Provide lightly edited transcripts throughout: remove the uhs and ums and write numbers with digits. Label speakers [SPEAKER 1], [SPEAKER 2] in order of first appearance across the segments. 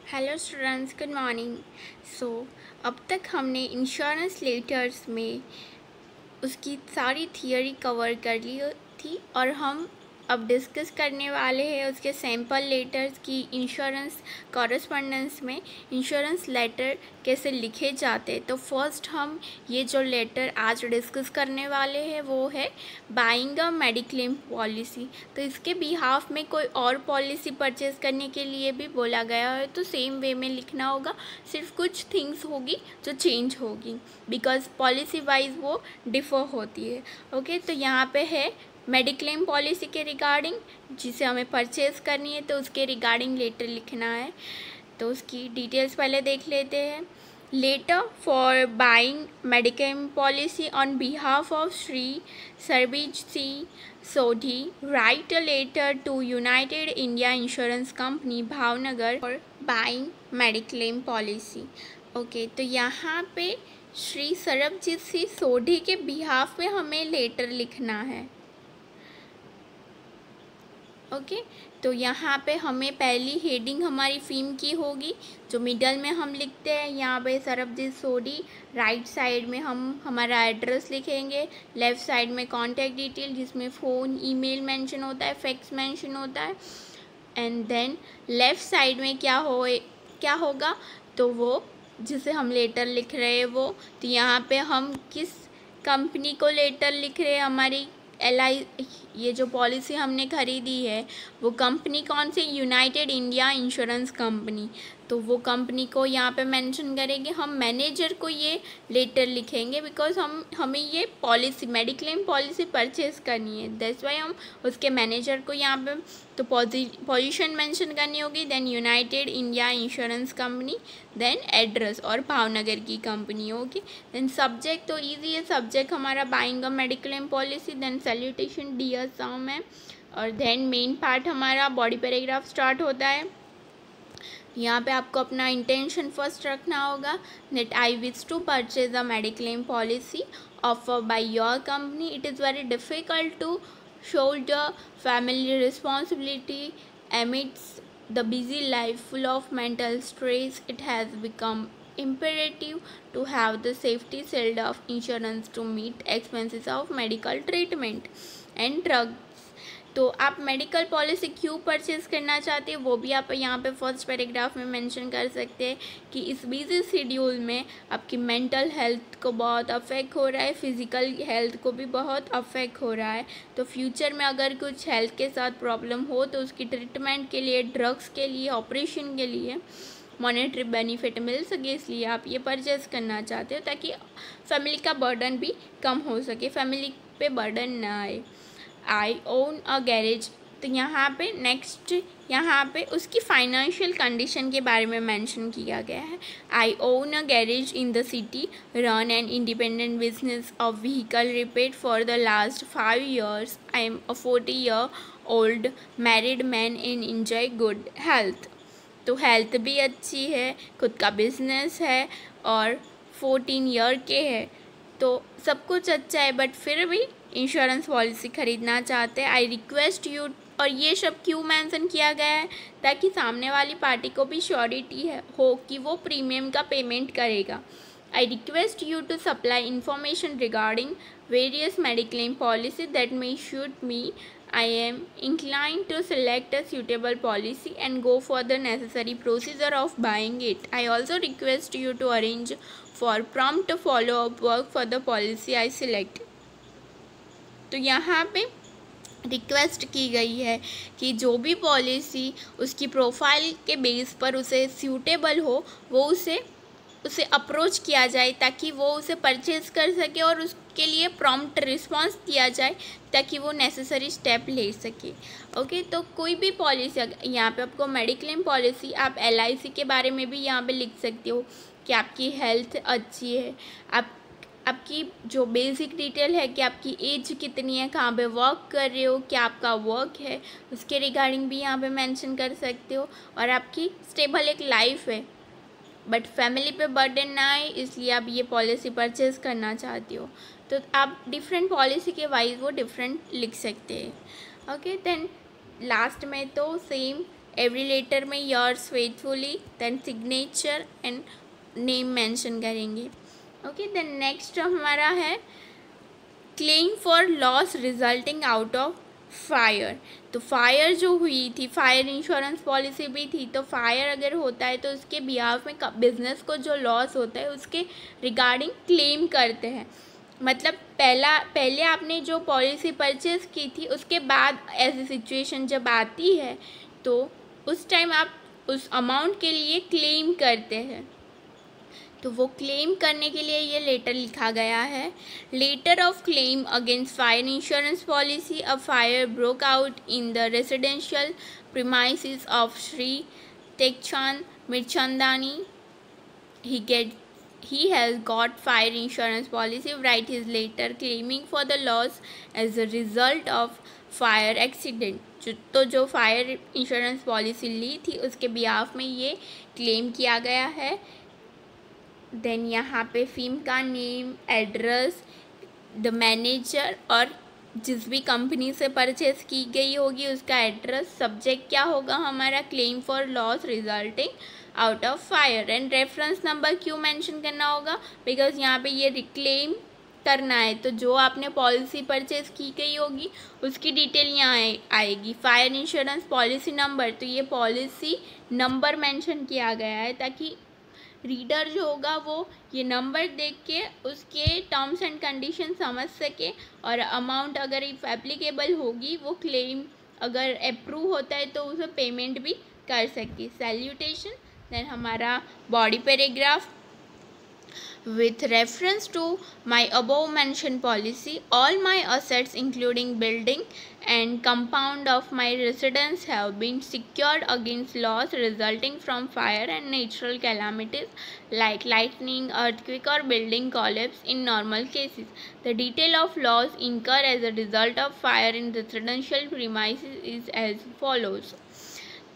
[SPEAKER 1] Hello students, good morning. अब तक हमने इंश्योरेंस लेटर्स में उसकी सारी थियरी कवर कर ली थी और हम अब डिस्कस करने वाले हैं उसके सैम्पल लेटर्स की इंश्योरेंस कॉरेस्पॉन्डेंस में इंश्योरेंस लेटर कैसे लिखे जाते। तो फर्स्ट हम ये जो लेटर आज डिस्कस करने वाले हैं वो है बाइंग अ मेडिक्लेम पॉलिसी। तो इसके बिहाफ में कोई और पॉलिसी परचेज करने के लिए भी बोला गया है, तो सेम वे में लिखना होगा, सिर्फ कुछ थिंग्स होगी जो चेंज होगी बिकॉज पॉलिसी वाइज वो डिफ़र होती है। ओके, तो यहाँ पे है मेडिक्लेम पॉलिसी के रिगार्डिंग जिसे हमें परचेज़ करनी है, तो उसके रिगार्डिंग लेटर लिखना है। तो उसकी डिटेल्स पहले देख लेते हैं। Letter for buying mediclaim policy on behalf of Shri Sarbij C Sodhi, write a letter to United India insurance company Bhavnagar for buying mediclaim policy. Okay, तो यहाँ पे श्री सरबजीत सिंह सोधी के बिहाफ में हमें लेटर लिखना है। ओके, तो यहाँ पे हमें पहली हेडिंग हमारी फीम की होगी जो मिडल में हम लिखते हैं। यहाँ पे सरबजीत सोधी, राइट साइड में हम हमारा एड्रेस लिखेंगे, लेफ़्ट साइड में कॉन्टैक्ट डिटेल जिसमें फ़ोन ईमेल मेंशन होता है, फैक्स मेंशन होता है, एंड देन लेफ़्ट साइड में क्या होगा तो वो जिसे हम लेटर लिख रहे हैं वो, तो यहाँ पे हम किस कंपनी को लेटर लिख रहे हैं, हमारी ये जो पॉलिसी हमने ख़रीदी है वो कंपनी कौन सी, यूनाइटेड इंडिया इंश्योरेंस कंपनी। तो वो कंपनी को यहाँ पे मेंशन करेंगे। हम मैनेजर को ये लेटर लिखेंगे बिकॉज हमें ये पॉलिसी मेडिक्लेम पॉलिसी परचेज़ करनी है, दैट्स वाई हम उसके मैनेजर को यहाँ पे तो पोजीशन मेंशन करनी होगी, then United India insurance company, then address और भावनगर की कंपनी होगी। देन सब्जेक्ट तो इजी है, सब्जेक्ट हमारा buying a mediclaim policy, then salutation dear some है, और देन मेन पार्ट हमारा बॉडी पैराग्राफ स्टार्ट होता है। यहाँ पे आपको अपना इंटेंशन फर्स्ट रखना होगा, that I wish to purchase a mediclaim policy offer by your company. It is very difficult to shoulder family responsibility amidst the busy life full of mental stress. It has become imperative to have the safety shield of insurance to meet expenses of medical treatment and drugs. तो आप medical policy क्यों purchase करना चाहते हैं वो भी आप यहाँ पे फर्स्ट पैराग्राफ में मेंशन कर सकते हैं कि इस बिजी शेड्यूल में आपकी मेंटल हेल्थ को बहुत अफेक्ट हो रहा है, फिज़िकल हेल्थ को भी बहुत अफेक्ट हो रहा है। तो फ्यूचर में अगर कुछ हेल्थ के साथ प्रॉब्लम हो तो उसकी ट्रीटमेंट के लिए, ड्रग्स के लिए, ऑपरेशन के लिए मॉनेटरी बेनिफिट मिल सके, इसलिए आप ये परचेज़ करना चाहते हो ताकि फैमिली का बर्डन भी कम हो सके, फैमिली पे बर्डन ना आए। आई ओन अ गैरेज, तो यहाँ पे नेक्स्ट यहाँ पे उसकी फाइनेंशियल कंडीशन के बारे में मेंशन किया गया है। I own a garage in the city, run an independent business of vehicle repair for the last 5 years. I am a 40-year-old married man in enjoy good health. तो health भी अच्छी है, खुद का बिजनेस है और 14 ईयर के है, तो सब कुछ अच्छा है, बट फिर भी इंश्योरेंस पॉलिसी ख़रीदना चाहते हैं। आई रिक्वेस्ट यू, और ये सब क्यों मेंशन किया गया है ताकि सामने वाली पार्टी को भी श्योरिटी हो कि वो प्रीमियम का पेमेंट करेगा। I request you to supply information regarding various mediclaim policy that may suit me. I am inclined to select a suitable policy and go for the necessary procedure of buying it. I also request you to arrange for prompt follow-up work for the policy I select. तो यहाँ पे request की गई है कि जो भी policy उसकी प्रोफाइल के बेस पर उसे सूटेबल हो वो उसे अप्रोच किया जाए ताकि वो उसे परचेज़ कर सके और उसके लिए प्रॉम्प्ट रिस्पांस दिया जाए ताकि वो नेसेसरी स्टेप ले सके। ओके, तो कोई भी पॉलिसी, यहाँ पे आपको मेडिक्लेम पॉलिसी, आप LIC के बारे में भी यहाँ पे लिख सकते हो कि आपकी हेल्थ अच्छी है, आपकी जो बेसिक डिटेल है कि आपकी एज कितनी है, कहाँ पे वर्क कर रहे हो, क्या आपका वर्क है, उसके रिगार्डिंग भी यहाँ पे मेंशन कर सकते हो, और आपकी स्टेबल एक लाइफ है बट फैमिली पे बर्डन ना आए इसलिए आप ये पॉलिसी परचेज़ करना चाहती हो। तो आप डिफरेंट पॉलिसी के वाइज वो डिफरेंट लिख सकते हैं। ओके, देन लास्ट में तो सेम एवरी लेटर में yours faithfully, then signature and name mention करेंगे। ओके, देन नेक्स्ट हमारा है claim for loss resulting out of fire. तो फायर जो हुई थी, फायर इंश्योरेंस पॉलिसी भी थी, तो फायर अगर होता है तो उसके बिहाफ में बिजनेस को जो लॉस होता है उसके रिगार्डिंग क्लेम करते हैं। मतलब पहले आपने जो पॉलिसी परचेज की थी उसके बाद ऐसी सिचुएशन जब आती है तो उस टाइम आप उस अमाउंट के लिए क्लेम करते हैं। तो वो क्लेम करने के लिए ये लेटर लिखा गया है। Letter of claim against fire insurance policy, a fire broke out in the residential premises of Shri Tegchand Mirchandani. He has got fire insurance policy. Write his letter claiming for the loss as a result of fire accident। तो जो fire insurance policy ली थी उसके behalf में ये claim किया गया है। Then यहाँ पे फीम का नेम, एड्रेस, द मैनेजर और जिस भी कंपनी से परचेज की गई होगी उसका एड्रेस। सब्जेक्ट क्या होगा हमारा, claim for loss resulting out of fire. And reference number क्यों मेंशन करना होगा, बिकॉज यहाँ पे ये रिक्लेम करना है तो जो आपने पॉलिसी परचेज की गई होगी उसकी डिटेल यहाँ आएगी। फायर इंश्योरेंस पॉलिसी नंबर, तो ये पॉलिसी नंबर मेंशन किया गया है ताकि रीडर जो होगा वो ये नंबर देख के उसके टर्म्स एंड कंडीशन समझ सके और अमाउंट अगर इफ एप्लीकेबल होगी वो क्लेम अगर अप्रूव होता है तो उसे पेमेंट भी कर सके। सैल्यूटेशन। देन हमारा body paragraph. With reference to my above mentioned policy, all my assets including building and compound of my residence have been secured against loss resulting from fire and natural calamities like lightning, earthquake or building collapse in normal cases. The detail of loss incurred as a result of fire in residential premises is as follows।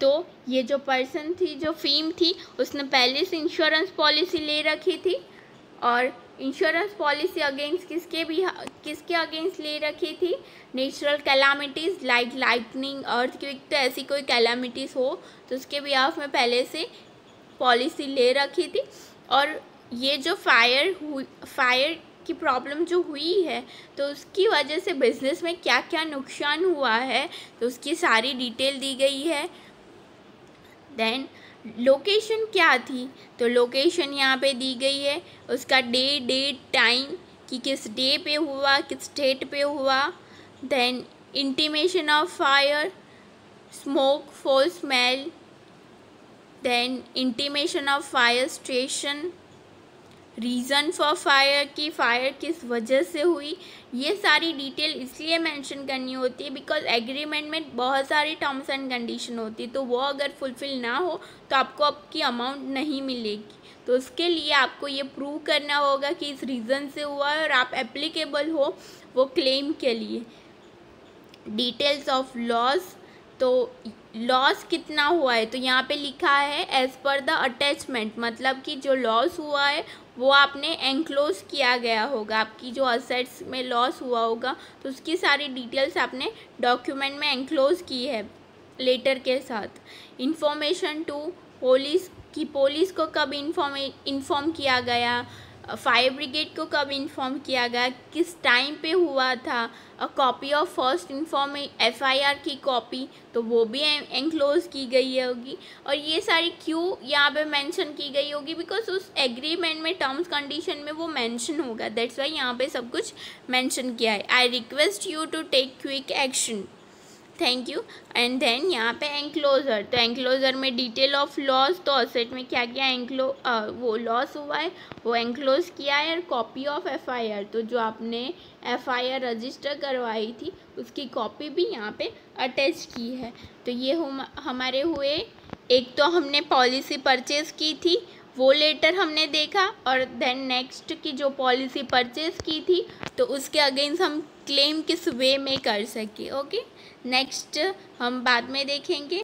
[SPEAKER 1] तो ये जो person थी, जो फीम थी, उसने पहले से insurance policy ले रखी थी और इंश्योरेंस पॉलिसी अगेंस्ट किसके अगेंस्ट ले रखी थी, natural calamities like lightning, earthquake, तो ऐसी कोई कैलामिटीज़ हो तो उसके बिहाफ में पहले से पॉलिसी ले रखी थी। और ये जो फायर की प्रॉब्लम जो हुई है तो उसकी वजह से बिज़नेस में क्या क्या नुकसान हुआ है तो उसकी सारी डिटेल दी गई है। देन लोकेशन क्या थी, तो लोकेशन यहाँ पे दी गई है, उसका डेट टाइम कि किस डे पे हुआ, किस डेट पे हुआ। Then intimation of fire, smoke, foul smell, then intimation of fire station, reason for fire कि फायर किस वजह से हुई। ये सारी डिटेल इसलिए मेंशन करनी होती है बिकॉज एग्रीमेंट में बहुत सारी टर्म्स एंड कंडीशन होती है तो वो अगर फुलफ़िल ना हो तो आपको आपकी अमाउंट नहीं मिलेगी। तो उसके लिए आपको ये प्रूव करना होगा कि इस रीज़न से हुआ है और आप एप्लीकेबल हो वो क्लेम के लिए। डिटेल्स ऑफ लॉस, तो लॉस कितना हुआ है तो यहाँ पे लिखा है एज़ पर द अटैचमेंट, मतलब कि जो लॉस हुआ है वो आपने एंक्लोज किया गया होगा, आपकी जो असेट्स में लॉस हुआ होगा तो उसकी सारी डिटेल्स आपने डॉक्यूमेंट में एंक्लोज की है लेटर के साथ। इंफॉर्मेशन टू पुलिस कि पुलिस को कब इन्फॉर्म किया गया, फायर ब्रिगेड को कब इन्फॉर्म किया गया, किस टाइम पे हुआ था। A copy of first FIR की कॉपी तो वो भी एंक्लोज की गई होगी। और ये सारी क्यों यहाँ पे मेंशन की गई होगी बिकॉज उस एग्रीमेंट में टर्म्स कंडीशन में वो मेंशन होगा, दैट्स वाई यहाँ पे सब कुछ मेंशन किया है। I request you to take quick action, thank you. And then यहाँ पे एंक्लोजर, तो एंक्लोजर में डिटेल ऑफ लॉस, तो असेट में क्या क्या वो लॉस हुआ है वो एंक्लोज किया है। और कॉपी ऑफ FIR, तो जो आपने FIR रजिस्टर करवाई थी उसकी कॉपी भी यहाँ पे अटैच की है। तो ये हमारे हुए, एक तो हमने पॉलिसी परचेज़ की थी वो लेटर हमने देखा और देन नेक्स्ट की जो पॉलिसी परचेज़ की थी तो उसके अगेंस्ट हम क्लेम किस वे में कर सके। ओके, नेक्स्ट हम बाद में देखेंगे।